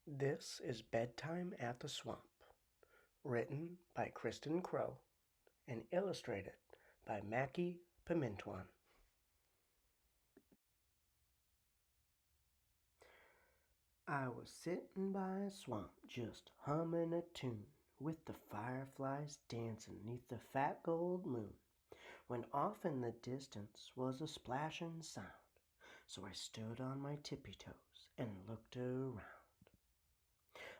This is Bedtime at the Swamp, written by Kristen Crow and illustrated by Mackie Pimentuan. I was sitting by a swamp just humming a tune with the fireflies dancing neath the fat gold moon when off in the distance was a splashing sound. So I stood on my tippy toes and looked around.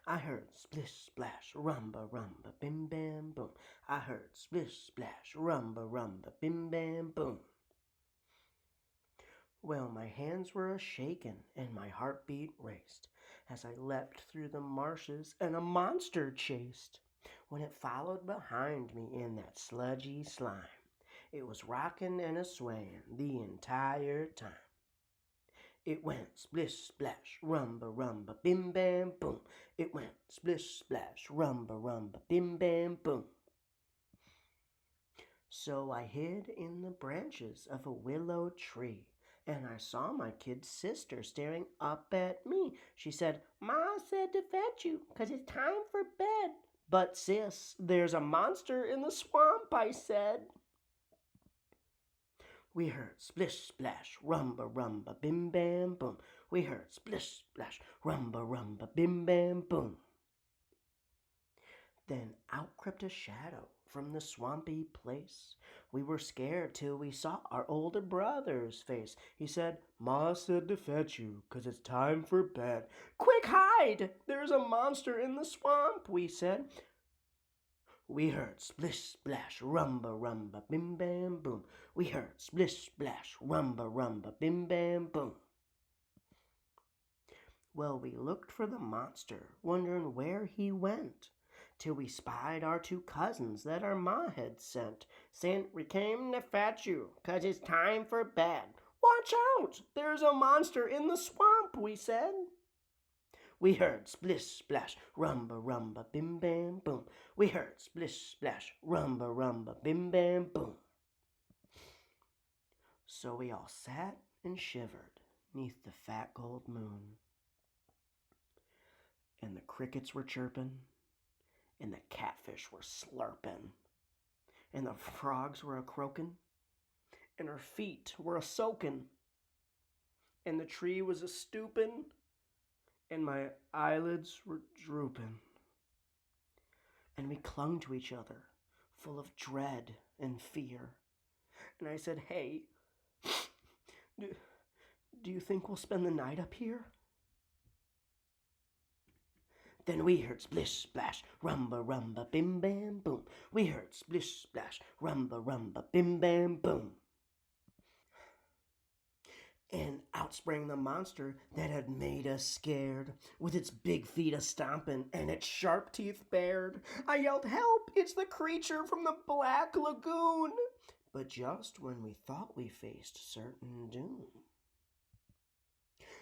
I heard splish splash, rumba rumba, bim bam boom. I heard splish splash, rumba rumba, bim bam boom. Well, my hands were a shakin' and my heartbeat raced as I leapt through the marshes and a monster chased. When it followed behind me in that sludgy slime, it was rockin' and a swayin' the entire time. It went splish splash, rumba rumba, bim bam boom. It went splish splash, rumba rumba, bim bam boom. So I hid in the branches of a willow tree, and I saw my kid sister staring up at me. She said, "Ma said to fetch you, 'cause it's time for bed." "But sis, there's a monster in the swamp," I said. We heard splish splash, rumba rumba, bim bam boom. We heard splish splash, rumba rumba, bim bam boom. Then out crept a shadow from the swampy place. We were scared till we saw our older brother's face. He said, "Ma said to fetch you, 'cause it's time for bed." "Quick, hide! There's a monster in the swamp," we said. We heard splish splash, rumba rumba, bim bam boom. We heard splish splash, rumba rumba, bim bam boom. Well, we looked for the monster, wondering where he went, till we spied our two cousins that our ma had sent, saying, "We came to fetch you, 'cause it's time for bed." "Watch out! There's a monster in the swamp," we said. We heard splish splash, rumba rumba, bim bam boom. We heard splish splash, rumba rumba, bim bam boom. So we all sat and shivered neath the fat gold moon. And the crickets were chirping, and the catfish were slurping, and the frogs were a croaking, and our feet were a soaking, and the tree was a stooping, and my eyelids were drooping. And we clung to each other, full of dread and fear. And I said, "Hey, do you think we'll spend the night up here?" Then we heard splish splash, rumba rumba, bim bam boom. We heard splish splash, rumba rumba, bim bam boom. And out sprang the monster that had made us scared, with its big feet a-stompin' and its sharp teeth bared. I yelled, "Help! It's the creature from the Black Lagoon!" But just when we thought we faced certain doom,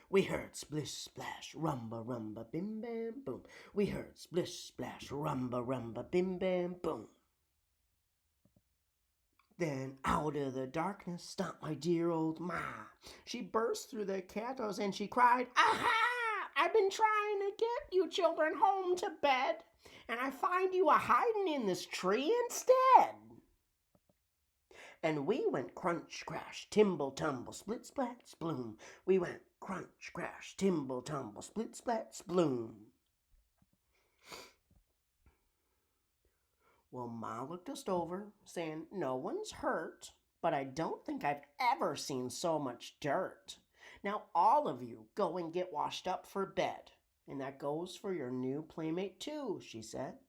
we heard splish splash, rumba rumba, bim bam boom. We heard splish splash, rumba rumba, bim bam boom. Then out of the darkness stomped my dear old ma. She burst through the cattles and she cried, "Aha! I've been trying to get you children home to bed, and I find you a-hiding in this tree instead." And we went crunch, crash, timble, tumble, split, splat, sploom. We went crunch, crash, timble, tumble, split, splat, sploom. Well, Ma looked us over, saying, "No one's hurt, but I don't think I've ever seen so much dirt. Now all of you go and get washed up for bed. And that goes for your new playmate too," she said.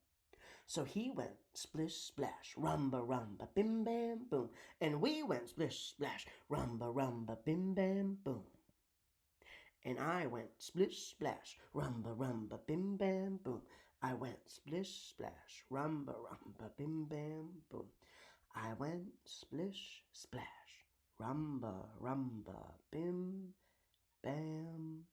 So he went splish splash, rumba rumba, bim bam boom. And we went splish splash, rumba rumba, bim bam boom. And I went splish splash, rumba rumba, bim bam boom. I went splish splash, rumba rumba, bim bam boom. I went splish splash, rumba rumba, bim bam